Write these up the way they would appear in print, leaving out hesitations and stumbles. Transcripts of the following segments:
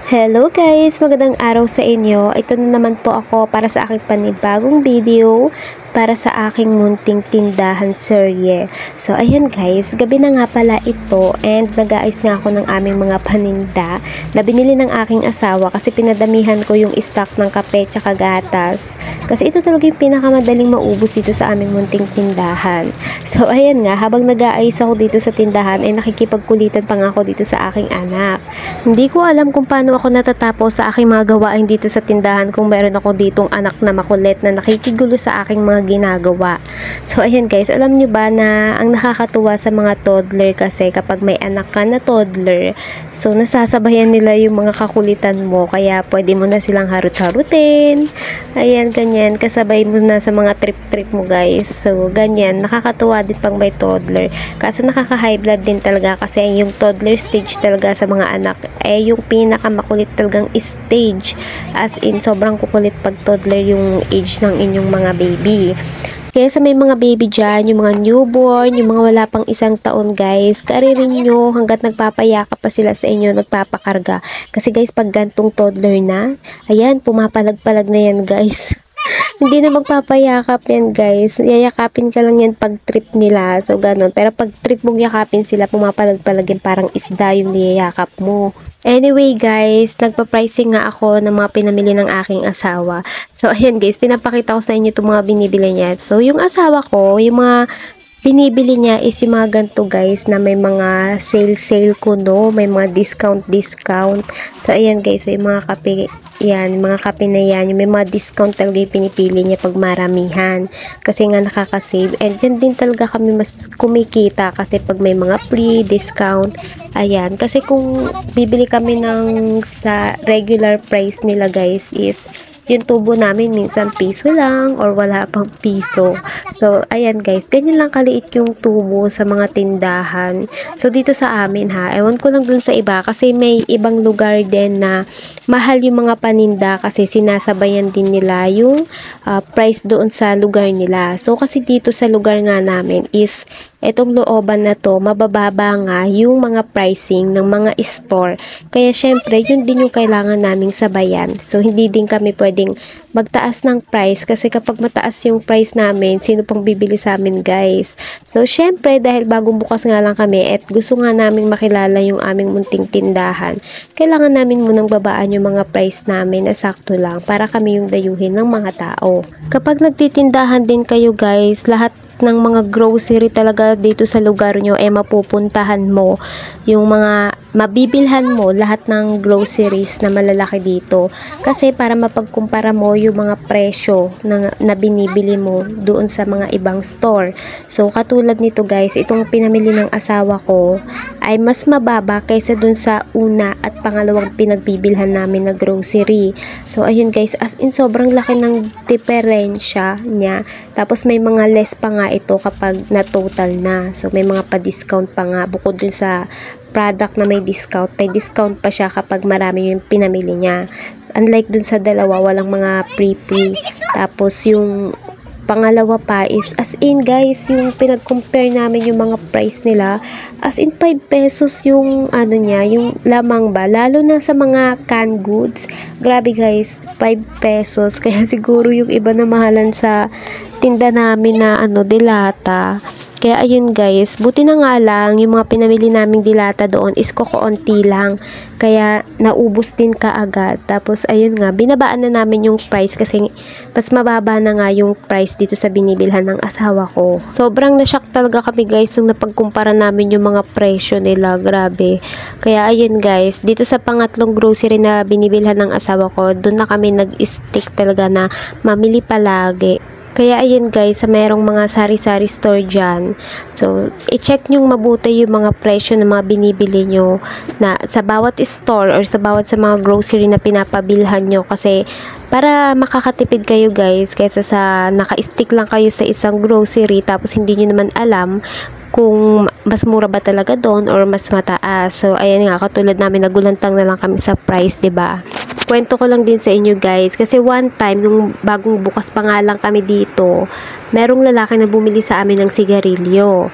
Hello guys! Magandang araw sa inyo. Ito na naman po ako para sa aking panibagong video para sa aking munting tindahan serye. So ayan guys, gabi na nga pala ito and nag-aayos nga ako ng aming mga paninda na binili ng aking asawa kasi pinadamihan ko yung stock ng kape tsaka gatas. Kasi ito talaga yung pinakamadaling maubos dito sa aming munting tindahan. So ayan nga, habang nag-aayos ako dito sa tindahan ay nakikipagkulitan pa nga ako dito sa aking anak. Hindi ko alam kung paano ako natatapos sa aking mga gawain dito sa tindahan kung meron ako ditong anak na makulit na nakikigulo sa aking mga ginagawa. So ayan guys, alam nyo ba na ang nakakatuwa sa mga toddler kasi kapag may anak ka na toddler, so nasasabayan nila yung mga kakulitan mo, kaya pwede mo na silang harut-harutin. Ayan, ganyan, kasabay mo na sa mga trip-trip mo guys. So ganyan, nakakatuwa din pang may toddler. Kasi nakaka-high blood din talaga kasi yung toddler stage talaga sa mga anak yung pinakamakulit talagang stage, as in sobrang kukulit pag toddler yung age ng inyong mga baby. Kaya sa may mga baby dyan, yung mga newborn, yung mga wala pang 1 taon guys, karirin nyo hanggat nagpapayakap pa sila sa inyo, nagpapakarga. Kasi guys, pag gantong toddler na, ayan, pumapalag-palag na yan guys. Hindi na magpapayakap yan guys. Yayakapin ka lang yan pag trip nila. So ganon. Pero pag trip mong yakapin sila, pumapalag-palag yan, parang isda yung niyayakap mo. Anyway guys, nagpa-pricing nga ako ng mga pinamili ng aking asawa. So ayan guys, pinapakita ko sa inyo itong mga binibili niya. So yung asawa ko, yung mga binibili niya is yung mga ganito guys na may mga sale kuno, may mga discount. So ayan guys, so yung mga kape yan, mga kape na yan, yung may mga discount talaga yung pinipili niya pag maramihan kasi nga nakaka-save, and dyan din talaga kami mas kumikita kasi pag may mga free discount. Ayan, kasi kung bibili kami ng sa regular price nila guys is yung tubo namin minsan piso lang or wala pang piso. So, ayan guys, ganyan lang kaliit yung tubo sa mga tindahan. So, dito sa amin ha, ewan ko lang dun sa iba kasi may ibang lugar din na mahal yung mga paninda kasi sinasabayan din nila yung price doon sa lugar nila. So, kasi dito sa lugar nga namin is etong looban na to, mabababa nga yung mga pricing ng mga store. Kaya syempre, yun din yung kailangan naming sabayan. So, hindi din kami pwedeng magtaas ng price kasi kapag mataas yung price namin, sino pang bibili sa amin guys? So, syempre, dahil bagong bukas nga lang kami at gusto nga namin makilala yung aming munting tindahan, kailangan namin munang babaan yung mga price namin na sakto lang para kami yung dayuhin ng mga tao. Kapag nagtitindahan din kayo guys, lahat ng mga grocery talaga dito sa lugar nyo mapupuntahan mo, yung mga mabibilhan mo lahat ng groceries na malalaki dito kasi para mapagkumpara mo yung mga presyo na binibili mo doon sa mga ibang store. So katulad nito guys, itong pinamili ng asawa ko ay mas mababa kaysa doon sa una at pangalawang pinagbibilhan namin na grocery. So ayun guys, as in sobrang laki ng diferensya niya, tapos may mga less pa nga ito kapag na total na. So may mga pa-discount pa nga bukod dun sa product na may discount pa siya kapag marami yung pinamili niya. Unlike dun sa dalawa, walang mga pre-pre. Tapos yung pangalawa pa is as in guys, yung pinag-compare namin yung mga price nila, as in 5 pesos yung ano niya, yung lamang ba, lalo na sa mga canned goods. Grabe guys, 5 pesos. Kaya siguro yung iba na mahalan sa tinda namin na dilata. Kaya ayun guys, buti na nga lang yung mga pinamili naming dilata doon is kokonti lang. Kaya naubos din kaagad. Tapos ayun nga, binabaan na namin yung price kasi mas mababa na nga yung price dito sa binibilhan ng asawa ko. Sobrang na-shock talaga kami guys nung napagkumpara namin yung mga presyo nila. Grabe. Kaya ayun guys, dito sa pangatlong grocery na binibilhan ng asawa ko, doon na kami nag-stick talaga na mamili palagi. Kaya ayun guys, sa merong mga sari-sari store dyan, so i-check nyo mabuti yung mga presyo ng mga binibili nyo na sa bawat store or sa bawat sa mga grocery na pinapabilhan nyo, kasi para makakatipid kayo guys kaysa sa naka-stick lang kayo sa isang grocery tapos hindi nyo naman alam kung mas mura ba talaga doon or mas mataas. So ayan nga, katulad namin, nagulantang na lang kami sa price, 'di ba? Kwento ko lang din sa inyo guys, kasi one time nung bagong bukas pa nga lang kami dito, merong lalaki na bumili sa amin ng sigarilyo.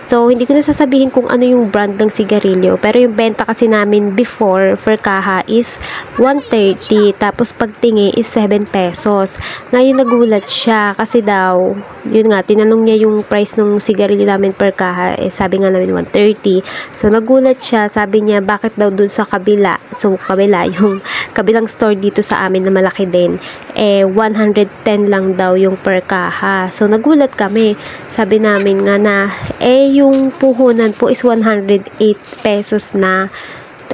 So, hindi ko na sasabihin kung ano yung brand ng sigarilyo. Pero yung benta kasi namin before per kaha is 130. Tapos pagtingi is 7 pesos. Ngayon nagulat siya kasi daw, yun nga, tinanong niya yung price ng sigarilyo namin per kaha. Sabi nga namin 130. So, nagulat siya. Sabi niya, bakit daw dun sa kabila? So, kabila, yung kabilang store dito sa amin na malaki din. 110 lang daw yung per kaha. So, nagulat kami. Sabi namin nga na, yung puhunan po is 108 pesos na.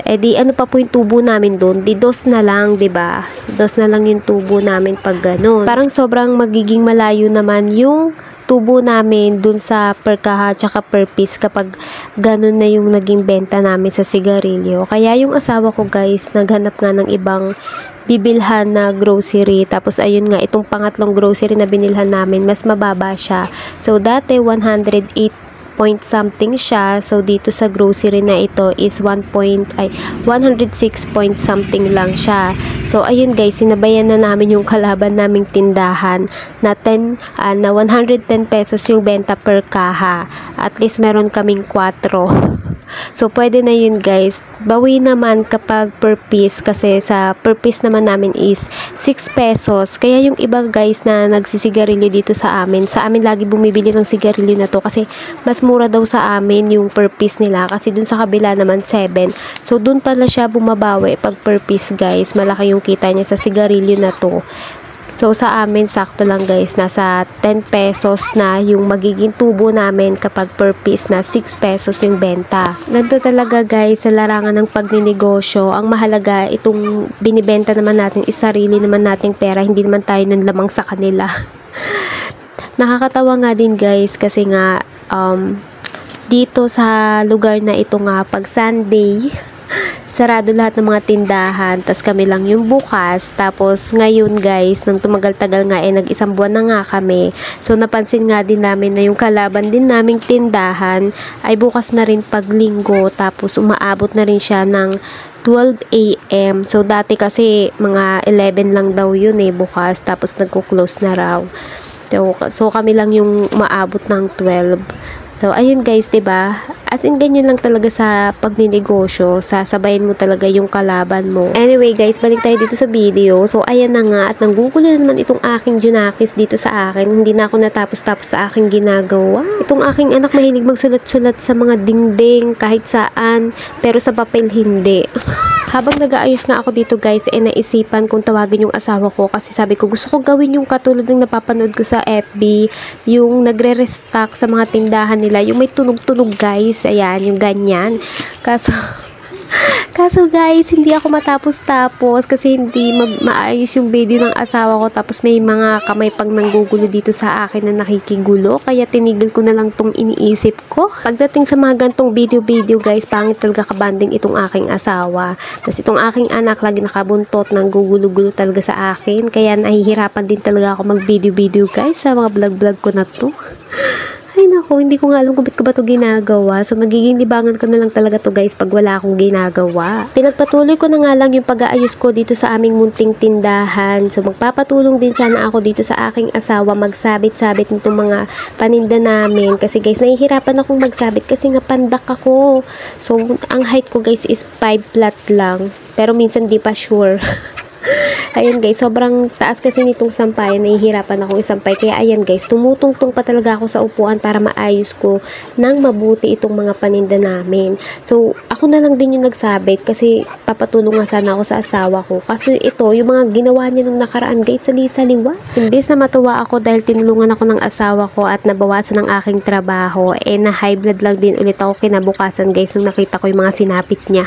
Di ano pa po yung tubo namin doon? Di dos na lang, 'di ba? Dos na lang yung tubo namin pag ganun. Parang sobrang magiging malayo naman yung tubo namin dun sa per kaha tsaka per piece kapag ganun na yung naging benta namin sa sigarilyo. Kaya yung asawa ko guys, naghanap nga ng ibang bibilhan na grocery. Tapos ayun nga, itong pangatlong grocery na binilhan namin, mas mababa siya. So dati 108 point something siya. So dito sa grocery na ito is 106 point something lang siya. So ayun guys, sinabayan na namin yung kalaban naming tindahan na 110 pesos yung benta per kaha. At least meron kaming 4. So, pwede na yun guys. Bawi naman kapag per piece kasi sa per piece naman namin is 6 pesos. Kaya yung iba guys na nagsisigarilyo dito sa amin lagi bumibili ng sigarilyo na to kasi mas mura daw sa amin yung per piece nila kasi dun sa kabila naman 7. So, dun pala siya bumabawi pag per piece guys. Malaki yung kita niya sa sigarilyo na to. So, sa amin, sakto lang guys, nasa 10 pesos na yung magiging tubo namin kapag per piece na 6 pesos yung benta. Ganito talaga guys, sa larangan ng pagninegosyo, ang mahalaga itong binibenta naman natin is sarili naman nating pera, hindi naman tayo nanlamang sa kanila. Nakakatawa nga din guys, kasi nga, dito sa lugar na ito nga, pag Sunday, sarado lahat ng mga tindahan, tas kami lang yung bukas. Tapos ngayon guys, nang tumagal-tagal nga nag-isang buwan na nga kami. So napansin nga din namin na yung kalaban din naming tindahan ay bukas na rin pag linggo, tapos umaabot na rin siya ng 12 AM. So dati kasi mga 11 lang daw yun bukas, tapos nagko-close na raw. So kami lang yung umaabot ng 12. So, ayun guys, 'di ba? As in, ganyan lang talaga sa pagninegosyo. Sasabayin mo talaga yung kalaban mo. Anyway guys, balik tayo dito sa video. So, ayan na nga. At nanggugulo naman itong aking junakis dito sa akin. Hindi na ako natapos-tapos sa aking ginagawa. Itong aking anak mahilig magsulat-sulat sa mga dingding kahit saan. Pero sa papel hindi. Habang nag-aayos nga ako dito guys, naisipan kong tawagin yung asawa ko kasi sabi ko gusto ko gawin yung katulad ng napapanood ko sa FB, yung nagre-restock sa mga tindahan nila, yung may tunog-tunog guys, ayan, yung ganyan. Kaso guys, hindi ako matapos-tapos kasi hindi maayos yung video ng asawa ko, tapos may mga kamay pang nanggugulo dito sa akin na nakikigulo, kaya tinigil ko na lang tong iniisip ko. Pagdating sa mga gantong video guys, pangit talaga kabanding itong aking asawa. Tapos itong aking anak lagi nakabuntot, nanggugulo-gulo talaga sa akin, kaya nahihirapan din talaga ako mag-video guys sa mga vlog ko na to. Ay nako, hindi ko nga alam kung ba't ko ba ito ginagawa. So, nagiging libangan ko na lang talaga to guys pag wala akong ginagawa. Pinagpatuloy ko na nga lang yung pag-aayos ko dito sa aming munting tindahan. So, magpapatulong din sana ako dito sa aking asawa magsabit-sabit nitong mga paninda namin. Kasi guys, nahihirapan akong magsabit kasi nga pandak ako. So, ang height ko guys is 5 flat lang. Pero minsan di pa sure. Ayan guys, sobrang taas kasi nitong sampay, nahihirapan akong isampay. Kaya ayan guys, tumutungtong pa talaga ako sa upuan para maayos ko nang mabuti itong mga paninda namin. So, ako na lang din yung nagsabit kasi papatulong nga sana ako sa asawa ko. Kasi ito, yung mga ginawa niya nung nakaraan guys, sali-saliwa. Imbes na matuwa ako dahil tinulungan ako ng asawa ko at nabawasan ang aking trabaho, na high blood lang din ulit ako kinabukasan guys nung nakita ko yung mga sinapit niya.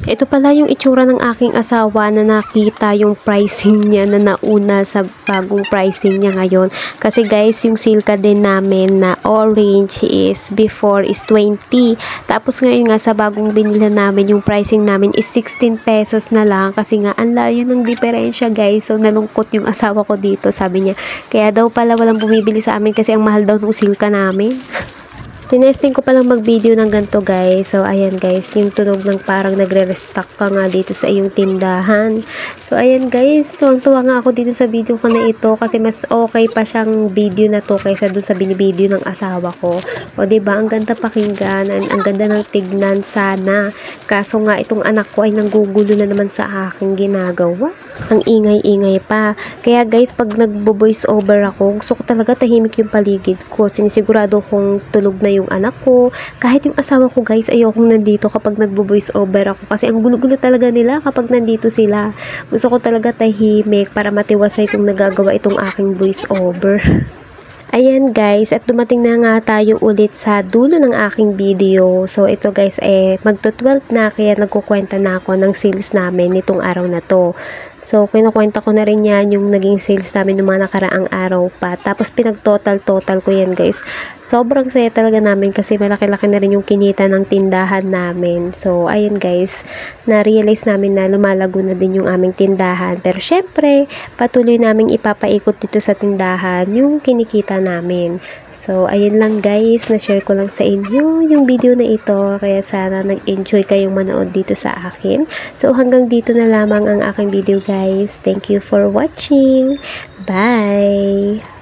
Ito pala yung itsura ng aking asawa na nakita yung pricing niya na nauna sa bagong pricing niya ngayon. Kasi guys, yung silka din namin na orange is before is 20. Tapos ngayon nga sa bagong binila namin, yung pricing namin is 16 pesos na lang. Kasi nga, ang layo ng diferensya guys. So, nalungkot yung asawa ko dito. Sabi niya, kaya daw pala walang bumibili sa amin kasi ang mahal daw ng silka namin. Tinesting ko palang mag-video ng ganito guys. So, ayan guys, yung tunog ng parang nagre-restock ka nga dito sa iyong tindahan. So, ayan guys, tuwang-tuwa nga ako dito sa video ko na ito kasi mas okay pa siyang video na to kaysa dun sa binibideo ng asawa ko. O, diba? Ang ganda pakinggan, ang ganda ng tignan sana. Kaso nga, itong anak ko ay nanggugulo na naman sa aking ginagawa. Ang ingay-ingay pa. Kaya guys, pag nagbo-voice over ako, gusto ko talaga tahimik yung paligid ko. Sinisigurado kong tulog na yung anak ko. Kahit yung asawa ko guys, ayokong nandito kapag nagbo-voice over ako. Kasi ang gulo-gulo talaga nila kapag nandito sila. Gusto ko talaga tahimik para matiwasay kung nagagawa itong aking voice over. Ayan guys, at dumating na nga tayo ulit sa dulo ng aking video. So ito guys, magto 12 na kaya nagkukwenta na ako ng sales namin nitong araw na to. So kinukwenta ko na rin yan yung naging sales namin ng mga nakaraang araw pa. Tapos pinag-total ko yan guys. Sobrang saya talaga namin kasi malaki-laki na rin yung kinita ng tindahan namin. So ayun guys, na-realize namin na lumalago na din yung aming tindahan. Pero syempre, patuloy naming ipapaikot dito sa tindahan yung kinikita namin. So, ayun lang guys, na-share ko lang sa inyo yung video na ito. Kaya sana nag-enjoy kayong manood dito sa akin. So, hanggang dito na lamang ang aking video guys. Thank you for watching. Bye!